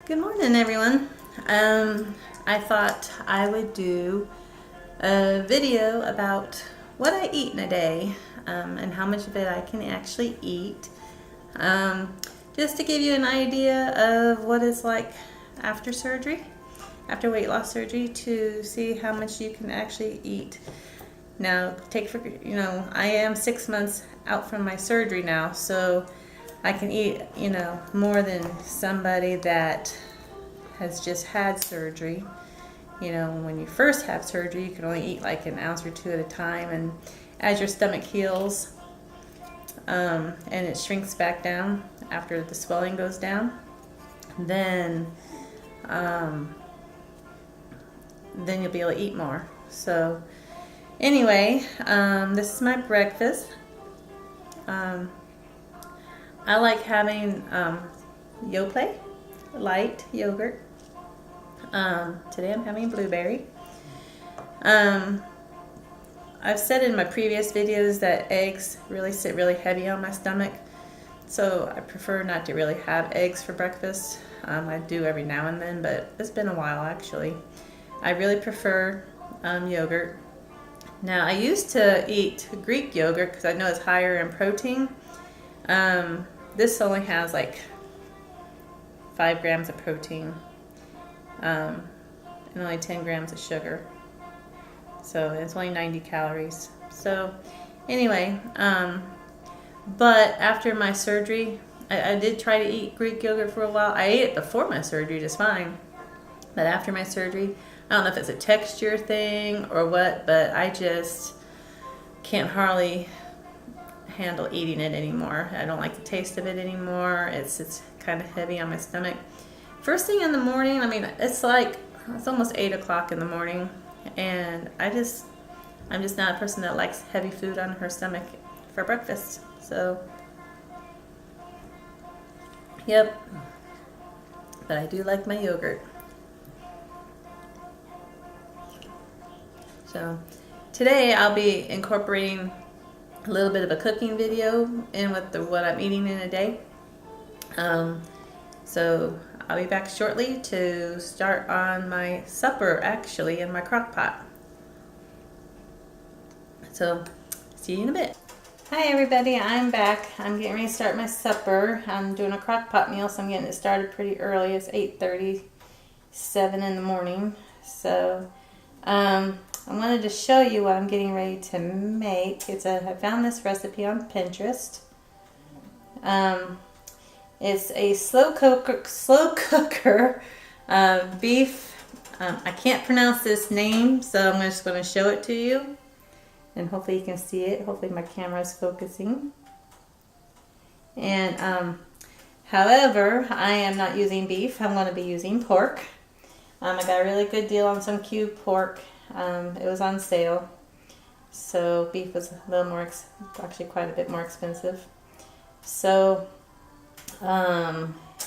Good morning, everyone. I thought I would do a video about what I eat in a day and how much of it I can actually eat. Just to give you an idea of what it's like after surgery, after weight loss surgery, to see how much you can actually eat. Now, I am 6 months out from my surgery now, so I can eat, more than somebody that has just had surgery. When you first have surgery, you can only eat like an ounce or two at a time, and as your stomach heals, and it shrinks back down after the swelling goes down, then you'll be able to eat more. So anyway, this is my breakfast. I like having Yoplait light yogurt. Today I'm having blueberry. I've said in my previous videos that eggs really sit really heavy on my stomach, so I prefer not to really have eggs for breakfast. I do every now and then, but it's been a while actually. I really prefer yogurt. Now, I used to eat Greek yogurt because I know it's higher in protein. This only has like 5 grams of protein and only 10 grams of sugar. So it's only 90 calories. So anyway, but after my surgery, I did try to eat Greek yogurt for a while. I ate it before my surgery just fine. But after my surgery, I don't know if it's a texture thing or what, but I just can't hardly handle eating it anymore. I don't like the taste of it anymore. It's kind of heavy on my stomach. First thing in the morning, it's almost 8 o'clock in the morning, and I'm just not a person that likes heavy food on her stomach for breakfast. So, yep. But I do like my yogurt. So, today I'll be incorporating a little bit of a cooking video in with what I'm eating in a day. So I'll be back shortly to start on my supper, actually, in my crock pot. So, see you in a bit. Hi everybody, I'm back. I'm getting ready to start my supper. I'm doing a crock pot meal, so I'm getting it started pretty early. It's 8:37 in the morning. So, I wanted to show you what I'm getting ready to make. I found this recipe on Pinterest. It's a slow cooker beef. I can't pronounce this name, so I'm just going to show it to you, and hopefully you can see it. Hopefully my camera is focusing. And however, I am not using beef. I'm going to be using pork. I got a really good deal on some cube pork. It was on sale, so beef was a little more, actually quite a bit more expensive. So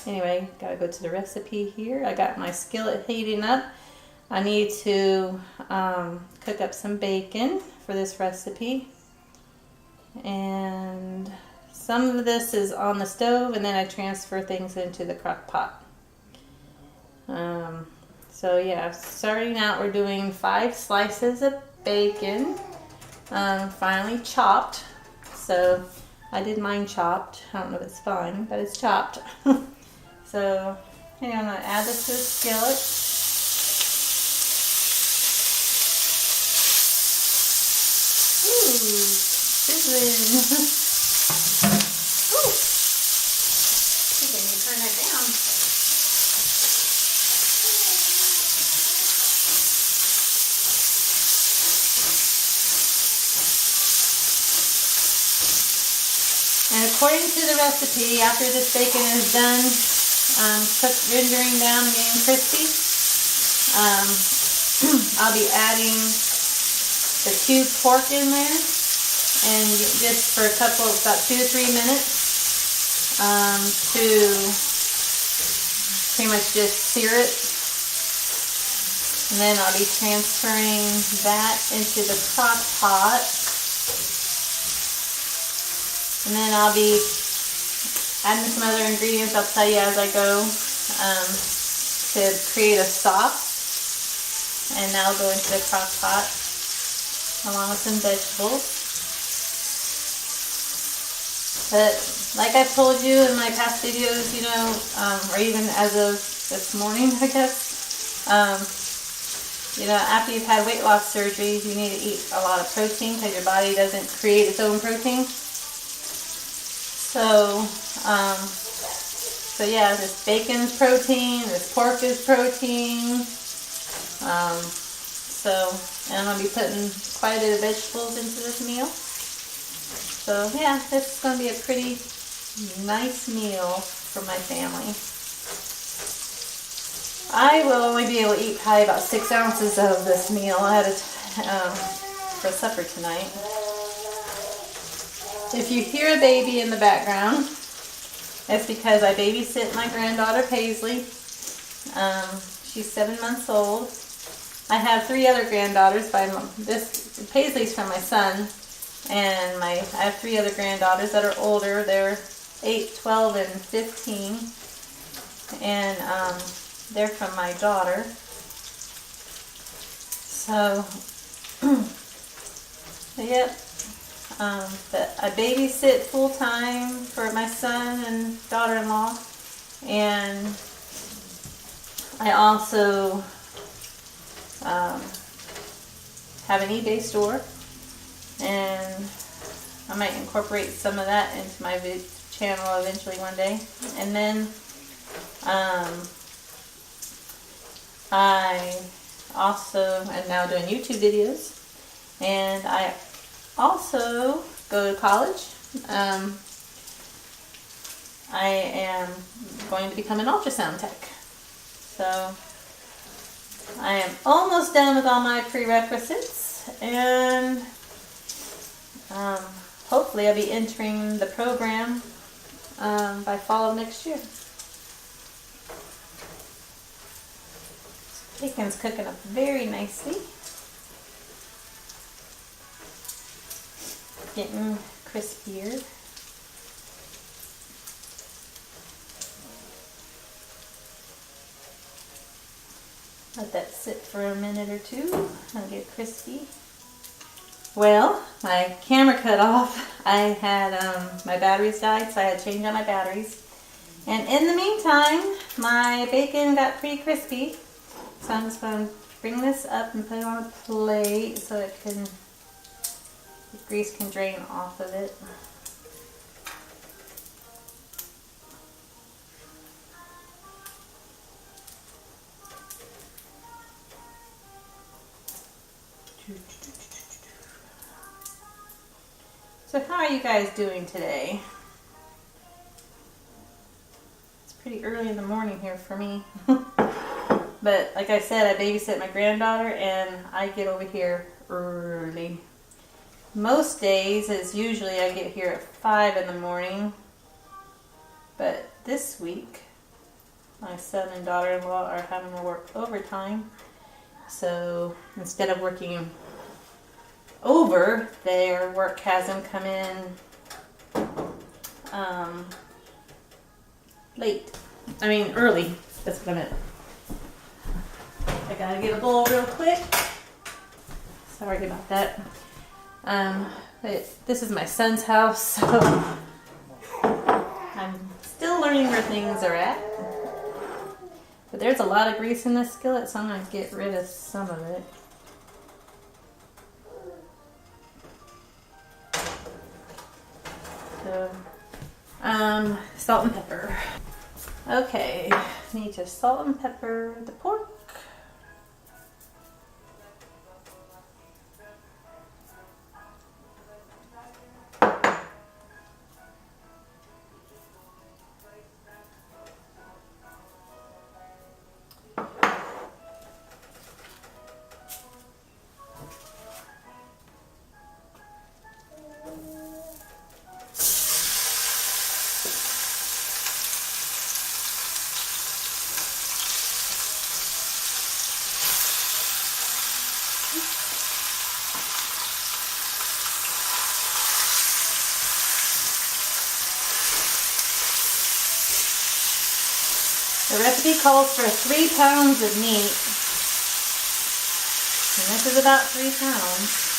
anyway, gotta go to the recipe here. I got my skillet heating up. I need to cook up some bacon for this recipe, and some of this is on the stove, and then I transfer things into the crock pot. So yeah, starting out, we're doing 5 slices of bacon, finely chopped. So I did mine chopped. I don't know if it's fine, but it's chopped. So anyway, I'm going to add this to the skillet. Ooh, sizzling. Ooh. I think I need to turn that down. And according to the recipe, after this bacon is done, rendering down and getting crispy, I'll be adding the cube pork in there, and just for about 2 to 3 minutes, to pretty much just sear it. And then I'll be transferring that into the crock pot. And then I'll be adding some other ingredients. I'll tell you as I go. to create a sauce. And now go into the crock pot along with some vegetables. But like I've told you in my past videos, you know, or even as of this morning, I guess, you know, after you've had weight loss surgery, you need to eat a lot of protein because your body doesn't create its own protein. So, so yeah, this bacon's protein, this pork is protein. And I'm going to be putting quite a bit of vegetables into this meal. So yeah, this is going to be a pretty nice meal for my family. I will only be able to eat probably about 6 ounces of this meal for supper tonight. If you hear a baby in the background, it's because I babysit my granddaughter Paisley. She's 7 months old. I have 3 other granddaughters. Paisley's from my son, and I have 3 other granddaughters that are older. They're 8, 12, and 15, and they're from my daughter. So, yep. But I babysit full time for my son and daughter-in-law, and I also have an eBay store, and I might incorporate some of that into my channel eventually one day. And then I also am now doing YouTube videos, and I also go to college. I am going to become an ultrasound tech. So I am almost done with all my prerequisites, and hopefully I'll be entering the program by fall of next year. Bacon's cooking up very nicely. Getting crispier. Let that sit for a minute or two and get crispy. Well, my camera cut off. I had my batteries died, so I had to change out my batteries. And in the meantime, my bacon got pretty crispy. So I'm just going to bring this up and put it on a plate so the grease can drain off of it. So how are you guys doing today? It's pretty early in the morning here for me. But like I said, I babysit my granddaughter, and I get over here early. Most days, it's usually I get here at 5 in the morning. But this week, my son and daughter-in-law are having to work overtime. So instead of working over, their work has them come in early. That's what I meant. I gotta get a bowl real quick. Sorry about that. But this is my son's house, so I'm still learning where things are at. But there's a lot of grease in this skillet, so I'm going to get rid of some of it. So, salt and pepper. Okay, need to salt and pepper the pork. The recipe calls for 3 pounds of meat, and this is about 3 pounds.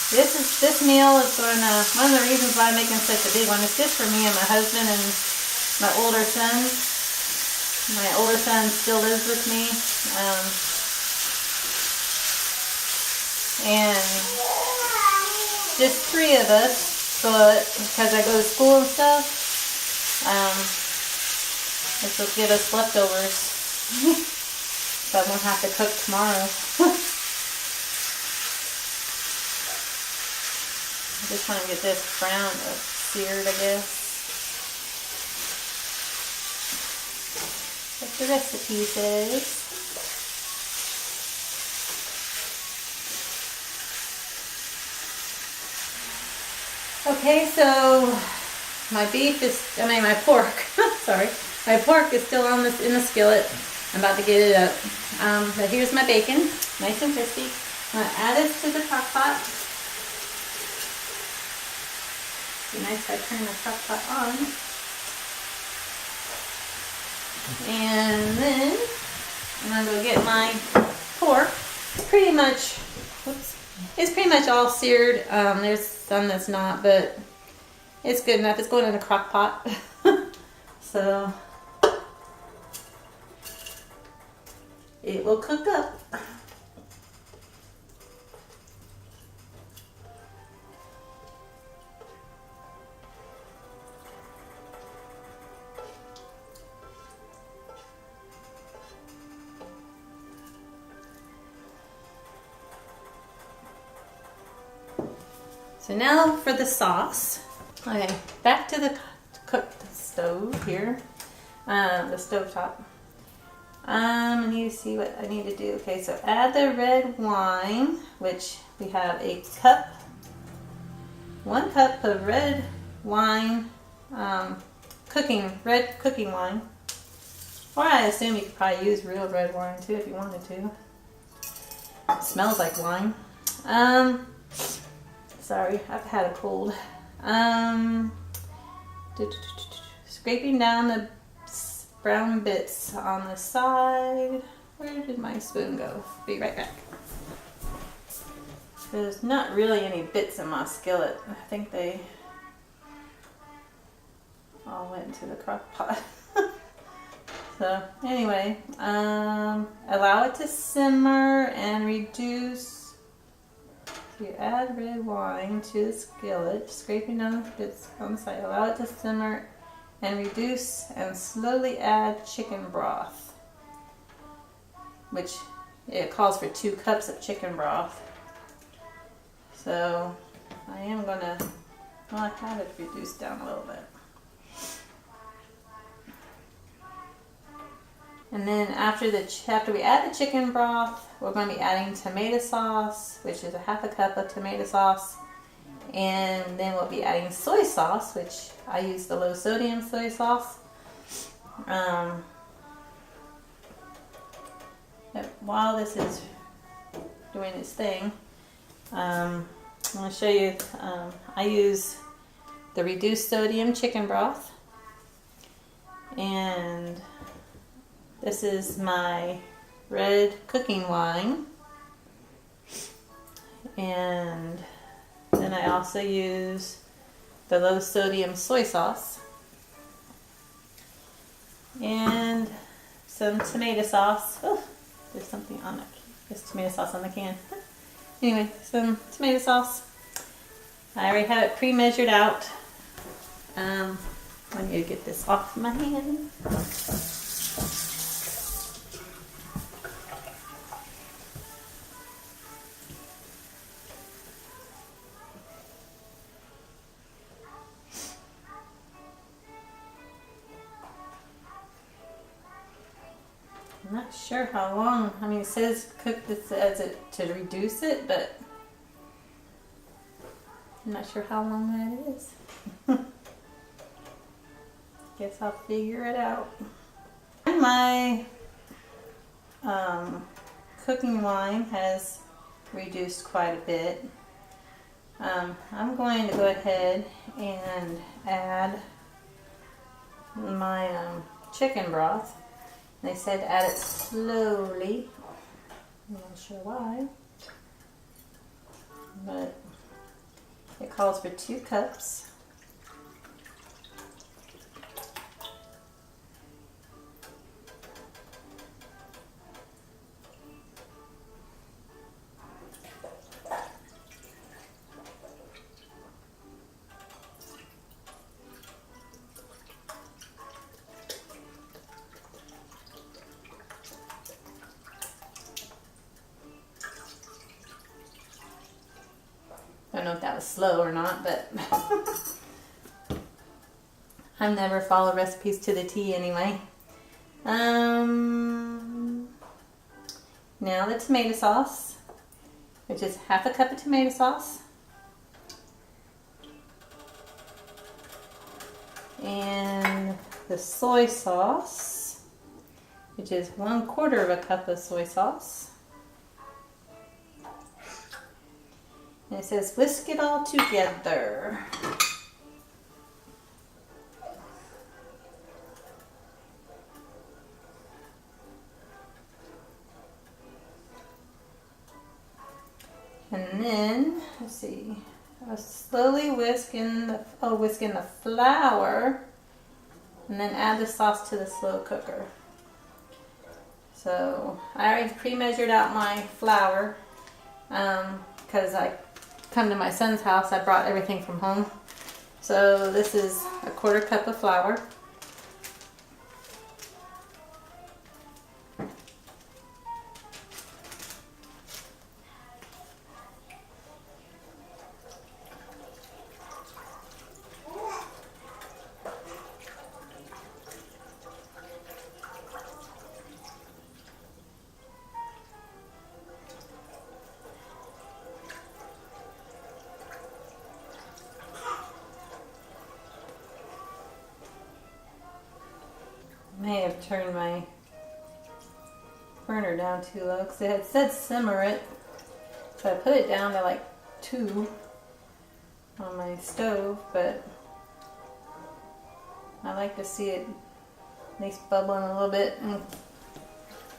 This meal is one of the reasons why I'm making such a big one. It's just for me and my husband and my older son. My older son still lives with me, and just 3 of us. But because I go to school and stuff, this will give us leftovers, so I won't have to cook tomorrow. I just want to get this brown, seared, I guess. What the recipe says. Okay, so my pork, sorry. My pork is still in the skillet. I'm about to get it up. But here's my bacon, nice and crispy. I'm going to add this to the crock pot. Be nice if I turn the crock pot on. And then I'm going to go get my pork. It's pretty much all seared. There's some that's not, but it's good enough. It's going in a crock pot. So it will cook up. So now for the sauce. Okay, back to the cooked stove here, the stove top. I need to see what I need to do. Okay, so add the red wine, which we have a cup, 1 cup of red wine, red cooking wine. Or I assume you could probably use real red wine too if you wanted to. It smells like wine. Sorry, I've had a cold. Scraping down the brown bits on the side. Where did my spoon go? Be right back. There's not really any bits in my skillet. I think they all went into the crock pot. So anyway, allow it to simmer and reduce. You add red wine to the skillet, scraping down the bits on the side. Allow it to simmer and reduce, and slowly add chicken broth, which it calls for 2 cups of chicken broth. So I am gonna, well, I have it reduced down a little bit. And then after we add the chicken broth, we're going to be adding tomato sauce, which is a 1/2 cup of tomato sauce. And then we'll be adding soy sauce, which I use the low sodium soy sauce. While this is doing its thing, I'm going to show you, I use the reduced sodium chicken broth. And this is my red cooking wine, and then I also use the low sodium soy sauce and some tomato sauce. Oh, there's something on it. There's tomato sauce on the can. Anyway, some tomato sauce. I already have it pre-measured out. I need to get this off my hand. I'm not sure how long. I mean, it says cook this as it to reduce it, but I'm not sure how long that is. Guess I'll figure it out. My cooking wine has reduced quite a bit. I'm going to go ahead and add my chicken broth. They said to add it slowly. I'm not sure why, but it calls for 2 cups. I don't know if that was slow or not, but I've never followed recipes to the T anyway. Now the tomato sauce, which is half a cup of tomato sauce. And the soy sauce, which is 1/4 of a cup of soy sauce. And it says whisk it all together. And then, let's see, I was slowly whisking the flour, and then add the sauce to the slow cooker. So I already pre-measured out my flour because I come to my son's house. I brought everything from home. So this is 1/4 cup of flour. May have turned my burner down too low because it had said simmer it, so I put it down to like 2 on my stove, but I like to see it at least bubbling a little bit and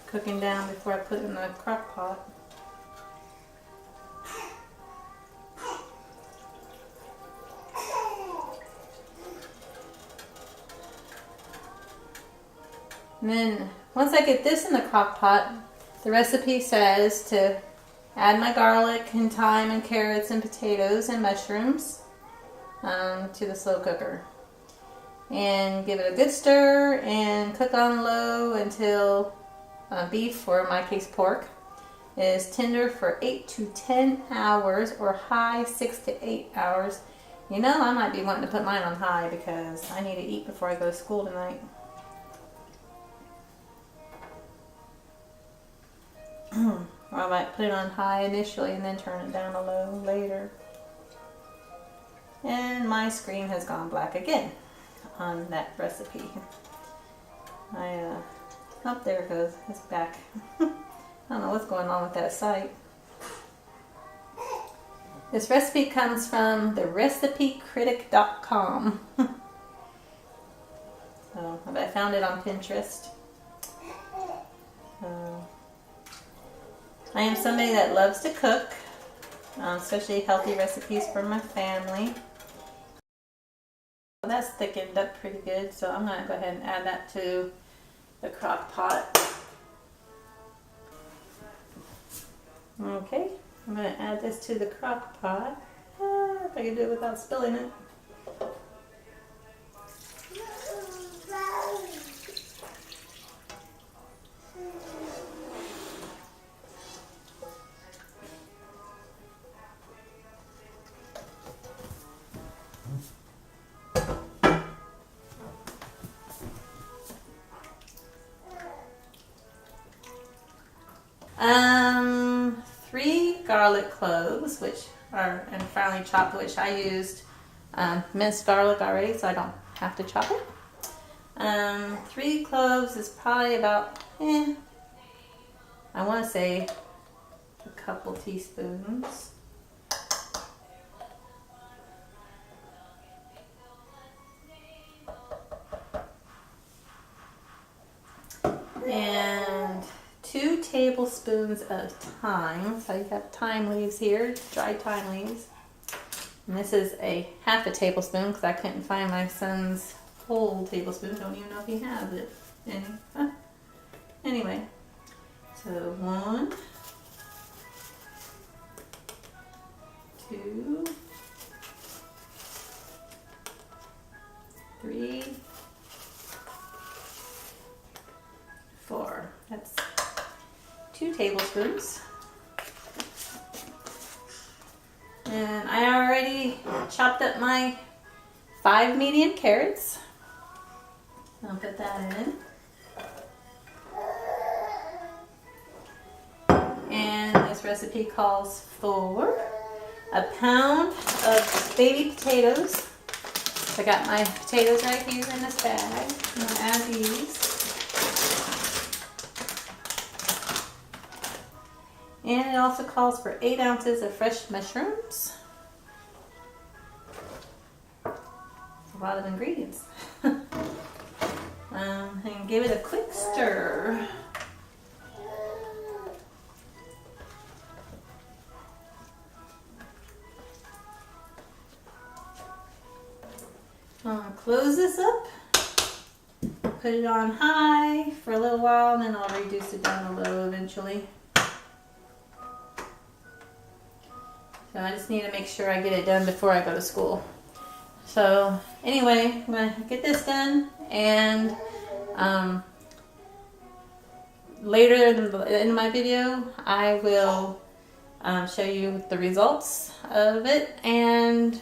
cooking down before I put it in the crock pot. And then once I get this in the crock pot, the recipe says to add my garlic and thyme and carrots and potatoes and mushrooms to the slow cooker. And give it a good stir and cook on low until beef, or in my case pork, is tender for 8 to 10 hours, or high 6 to 8 hours. You know, I might be wanting to put mine on high because I need to eat before I go to school tonight. Or I might put it on high initially and then turn it down to low later. And my screen has gone black again on that recipe. Oh, there it goes. It's back. I don't know what's going on with that site. This recipe comes from the recipecritic.com. So I found it on Pinterest. I am somebody that loves to cook, especially healthy recipes for my family. Well, that's thickened up pretty good, so I'm going to go ahead and add that to the crock pot. Okay, I'm going to add this to the crock pot. If I can do it without spilling it. Three garlic cloves, which are finely chopped, which I used minced garlic already, so I don't have to chop it. 3 cloves is probably about, I want to say a couple teaspoons. 2 tablespoons of thyme. So you have thyme leaves here, dried thyme leaves. And this is a half a tablespoon because I couldn't find my son's whole tablespoon. Don't even know if he has it. Anyway, so 1, 2, 3, 4. That's 2 tablespoons. And I already chopped up my 5 medium carrots. I'll put that in. And this recipe calls for a pound of baby potatoes. I got my potatoes right here in this bag. I'm going to add these. And it also calls for 8 ounces of fresh mushrooms. A lot of ingredients. And give it a quick stir. I'll close this up, put it on high for a little while, and then I'll reduce it down to low eventually. So I just need to make sure I get it done before I go to school. So anyway, I'm going to get this done, and later in my video I will show you the results of it and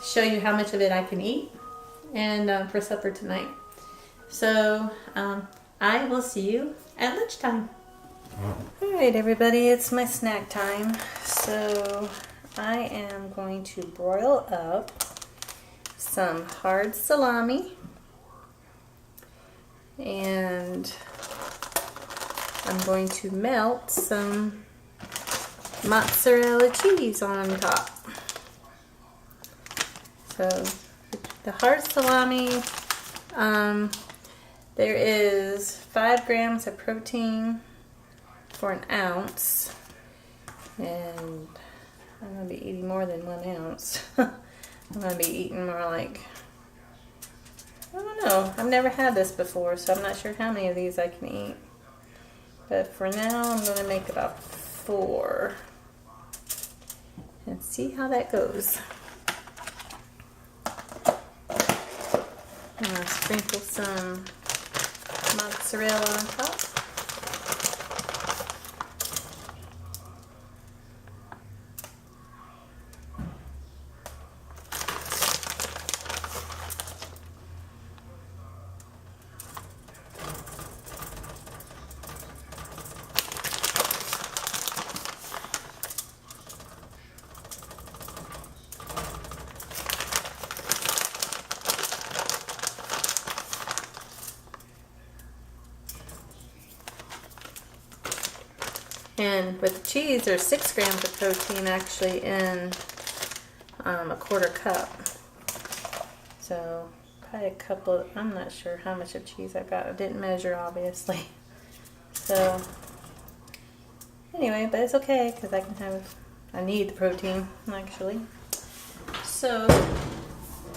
show you how much of it I can eat and for supper tonight. So I will see you at lunchtime. Alright everybody, it's my snack time. So I am going to broil up some hard salami and I'm going to melt some mozzarella cheese on top. So the hard salami, there is 5 grams of protein for an ounce, and I'm going to be eating more than 1 ounce. I'm going to be eating more like, I don't know, I've never had this before, so I'm not sure how many of these I can eat. But for now, I'm going to make about 4 and see how that goes. I'm going to sprinkle some mozzarella on top. And with the cheese, there's 6 grams of protein actually in a 1/4 cup. So probably a couple, I'm not sure how much of cheese I got. I didn't measure obviously. So anyway, but it's okay because I need the protein actually. So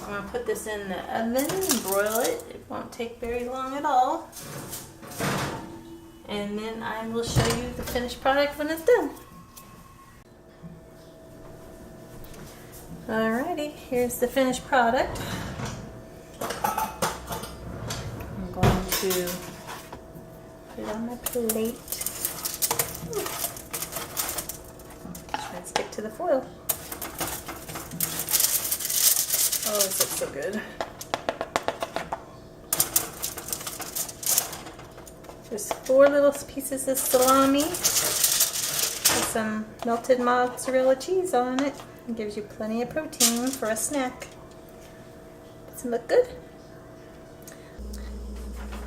I'm going to put this in the oven and broil it. It won't take very long at all. And then I will show you the finished product when it's done. Alrighty, here's the finished product. I'm going to put it on my plate. Try and stick to the foil. Oh, this looks so good. Just 4 little pieces of salami with some melted mozzarella cheese on it. It gives you plenty of protein for a snack. Does it look good?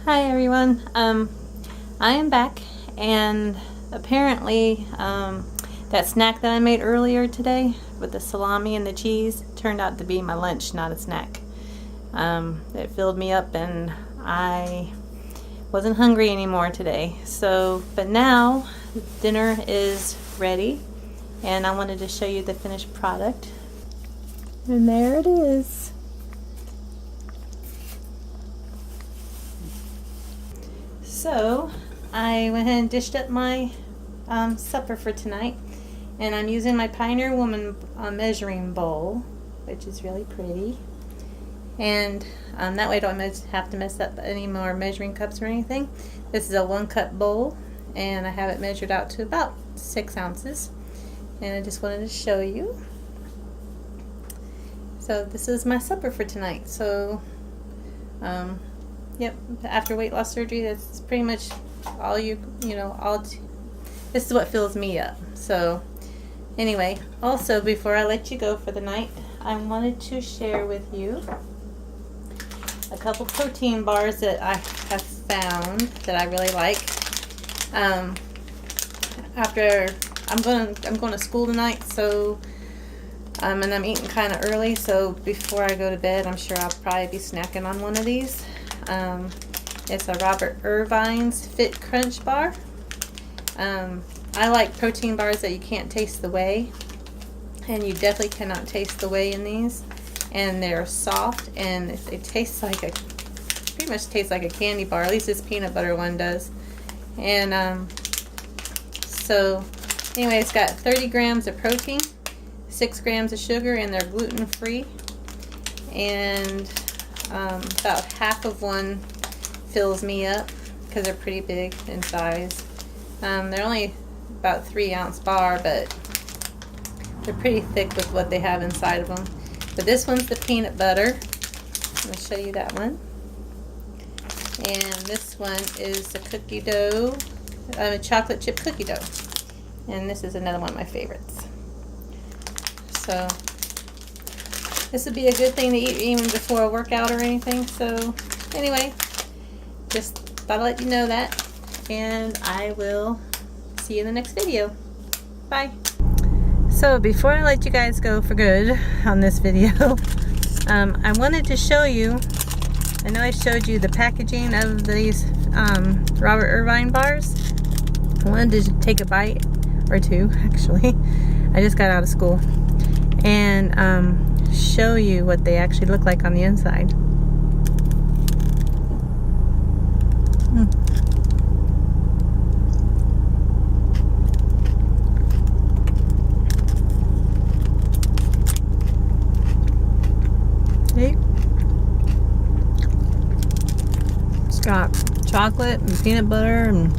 Hi everyone. I am back, and apparently that snack that I made earlier today with the salami and the cheese turned out to be my lunch, not a snack. It filled me up, and I wasn't hungry anymore today. So, but now dinner is ready, and I wanted to show you the finished product. And there it is. So I went ahead and dished up my supper for tonight, and I'm using my Pioneer Woman measuring bowl, which is really pretty. And that way I don't have to mess up any more measuring cups or anything. This is a 1 cup bowl, and I have it measured out to about 6 ounces. And I just wanted to show you. So this is my supper for tonight. So, yep, after weight loss surgery, that's pretty much all this is what fills me up. So anyway, also before I let you go for the night, I wanted to share with you a couple protein bars that I have found that I really like. After I'm going to school tonight, so and I'm eating kind of early, so before I go to bed, I'm sure I'll probably be snacking on one of these. It's a Robert Irvine's Fit Crunch bar. I like protein bars that you can't taste the whey, and you definitely cannot taste the whey in these. And they're soft, and it tastes like pretty much tastes like a candy bar. At least this peanut butter one does. And so anyway, it's got 30 grams of protein, 6 grams of sugar, and they're gluten free. And about half of one fills me up because they're pretty big in size. They're only about 3-ounce bar, but they're pretty thick with what they have inside of them. But this one's the peanut butter. I'll show you that one. And this one is the cookie dough, chocolate chip cookie dough. And this is another one of my favorites. So this would be a good thing to eat even before a workout or anything. So anyway, just thought I'd let you know that. And I will see you in the next video. Bye. So before I let you guys go for good on this video, I wanted to show you, I know I showed you the packaging of these Robert Irvine bars. I wanted to take a bite, or two actually. I just got out of school, and show you what they actually look like on the inside. It's got chocolate and peanut butter, and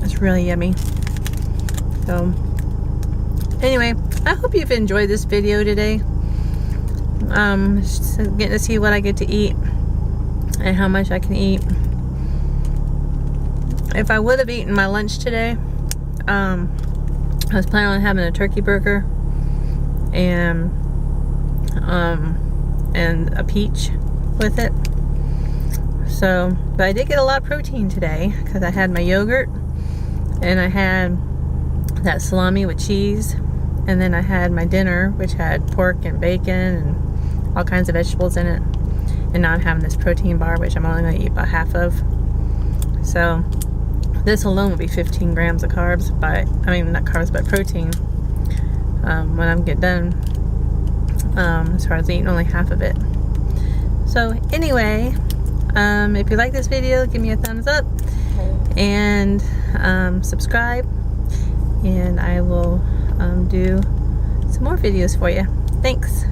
it's really yummy. So anyway, I hope you've enjoyed this video today. Just getting to see what I get to eat and how much I can eat. If I would have eaten my lunch today, I was planning on having a turkey burger and a peach with it. So, but I did get a lot of protein today because I had my yogurt, and I had that salami with cheese, and then I had my dinner, which had pork and bacon and all kinds of vegetables in it. And now I'm having this protein bar, which I'm only going to eat about half of. So this alone will be 15 grams of carbs, but I mean not carbs, but protein when I get done, as far as eating only half of it. So anyway, if you like this video, give me a thumbs up and subscribe, and I will do some more videos for you. Thanks.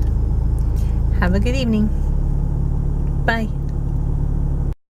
Have a good evening. Bye.